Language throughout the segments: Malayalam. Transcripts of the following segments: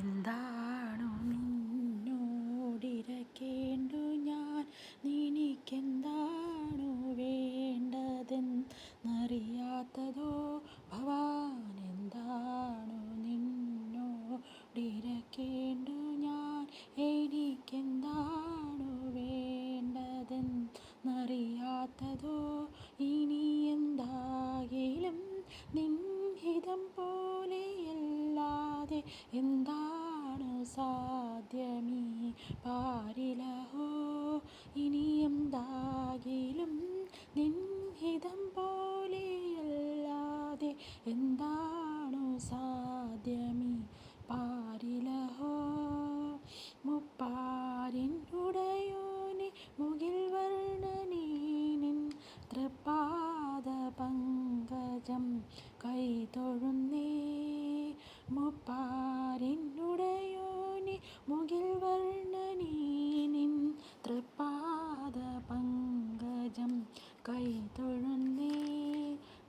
എന്താണു നിന്നോടിരക്കേണ്ടു ഞാൻ, നിനക്കെന്താണു വേണ്ടതെന്നറിയാത്തതോ ഭവാൻ. എന്താണു നിന്നോടിരക്കേണ്ടു ഞാൻ, എനിക്കെന്താണു വേണ്ടതെന്നറിയാത്തതോ. ഇനി എന്താകിലും നിൻഹിതം പോലെയല്ലാതെ എന്താണ് സാധ്യമീ പാരിലഹോ. ഇനി എന്താകിലും നിൻഹിതം പോലെയല്ലാതെ എന്താണ് സാധ്യമീ പാരിലഹോ. മുപ്പാരിനുടയോനെ മുകിൽ വർണ്ണനേ, നിൻ തൃപ്പാദപങ്കജം കൈതൊഴുന്നേ. മുപ്പാരിനുടയോനെ മുകിൽ വർണ്ണനേ, നിൻ തൃപ്പാദപങ്കജം കൈതൊഴുന്നേ.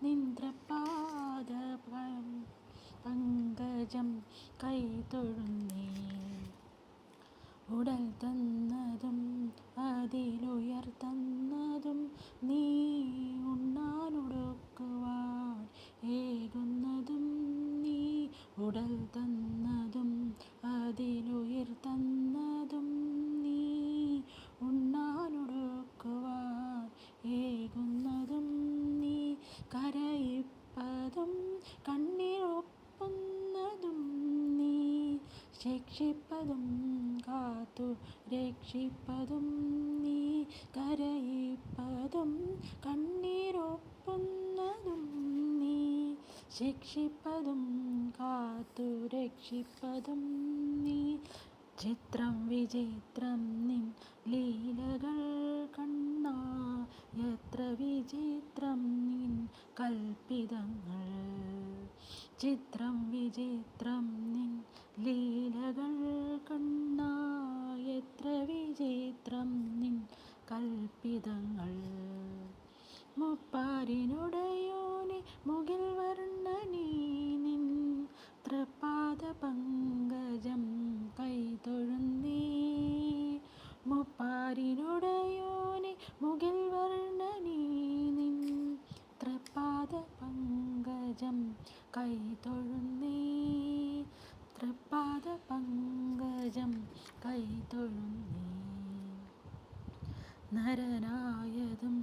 നിൻ തൃപ്പാദപങ്കജം കൈതൊഴുന്നേ. ഉടൽ തന്നതും അതിലുയർ തന്നതും, നീ ഉണ്ണാനുടുക്കുവാൻ ഏകുന്നതും നീ. ഉടൽ തന്നതും അതിലുയർ തന്നതും, നീ ഉണ്ണാനുടുക്കുവാൻ ഏകുന്നതും നീ. കരയിപ്പതും കണ്ണീരൊപ്പുന്നതും നീ, ശിക്ഷിപ്പതും കാത്തു രക്ഷിപ്പതും നീ. കരയിപ്പതും കണ്ണീരൊപ്പുന്നതും നീ, ശിക്ഷിപ്പതും കാത്തു രക്ഷിപ്പതും നീ. ചിത്രം വിചിത്രം നിൻ ലീലകൾ കണ്ണാ, എത്ര വിചിത്രം നിൻ കൽപ്പിതങ്ങൾ. ചിത്രം വിചിത്രം നിൻ ലീലകൾ കണ്ണാ, എത്ര വിചിത്രം നിൻ കൽപ്പിതങ്ങൾ. മുപ്പാരിനുടയോനെ മുകിൽ വർണ്ണനേ, നിൻ തൃപ്പാദപങ്കജം കൈതൊഴുന്നേ. മുപ്പാരിനുടയോനെ മുകിൽ വർണ്ണനേ, നിൻ തൃപ്പാദപങ്കജം കൈതൊഴുന്നേ. തൃപ്പാദപങ്കജം കൈതൊഴുന്നേ. നരനായതും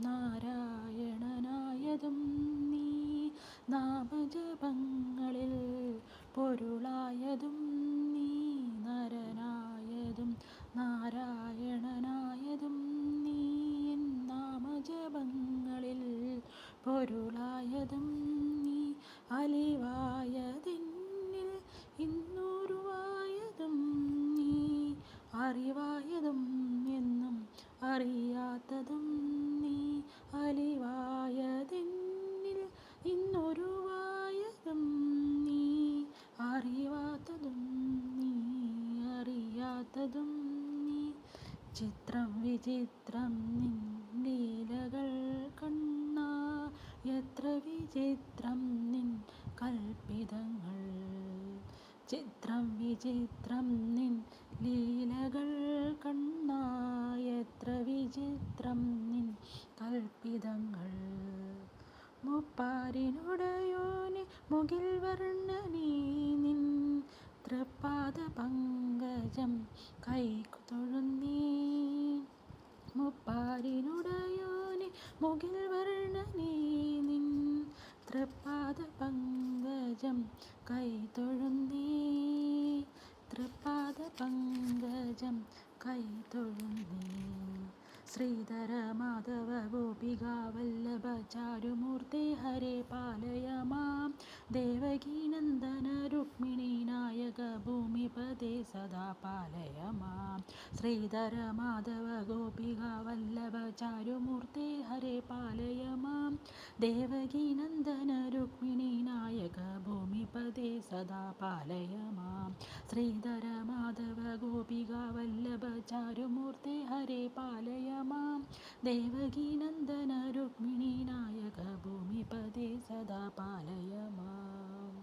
നാരായണനായതും നീ, നാമജപങ്ങളിൽ പൊരുളായതും നീ. നരനായതും നാരായണനായതും നീ, നാമജപങ്ങളിൽ പൊരുളായതും നീ. അലിവായതെന്നിൽ ഇന്നുരുവായതും നീ, അറിവായതും എന്നും അറിയാത്തതും നീ. അലിവായതെന്നിൽ ഇന്നുരുവായതും നീ, അറിവാത്തതും നീ അറിയാത്തതും നീ. ചിത്രം വിചിത്രം നിൻ ലീലകൾ കണ്ണാ, എത്ര വിചിത്രം നിൻ കൽപ്പിതങ്ങൾ. ചിത്രം വിചിത്രം നിൻ ലീലകൾ കണ്ണാ, എത്ര വിചിത്രം നിൻ കൽപ്പിതങ്ങൾ. മുപ്പാരിനുടയോനെ മുകിൽ വർണ്ണനേ, നിൻ തൃപ്പാദപങ്കജം കൈതൊഴുന്നേ. മുപ്പാരിനുടയോനെ മുകിൽ വർണ്ണനേ, നിൻ തൃപ്പാദപങ്കജം കൈതൊഴുന്നേ. തൃപ്പാദപങ്കജം കൈതൊഴുന്നേ. ശ്രീധര മാധവ ഗോപികാ വല്ലഭ ചാരുമൂർത്തേ, ഹരേ പാലയ മാം. ദേവകീനന്ദന രുക്മിണീ നായക ഭൂമിപതേ, സദാ പാലയ മാം. ശ്രീധര മാധവ ഗോപികാ വല്ലഭ ചാരുമൂർത്തേ, ഹരേ പാലയ മാം. ദേവകീനന്ദന രുക്മിണീ നായക ഭൂമിപതേ, സദാ പാലയ മാം. ശ്രീധര മാധവ ഗോപികാ വല്ലഭ ചാരുമൂർത്തേ, ഹരേ പാലയ മാം. ദേവകീനന്ദന രുക്മിണീ നായക ഭൂമിപതേ, സദാ പാലയ മാം.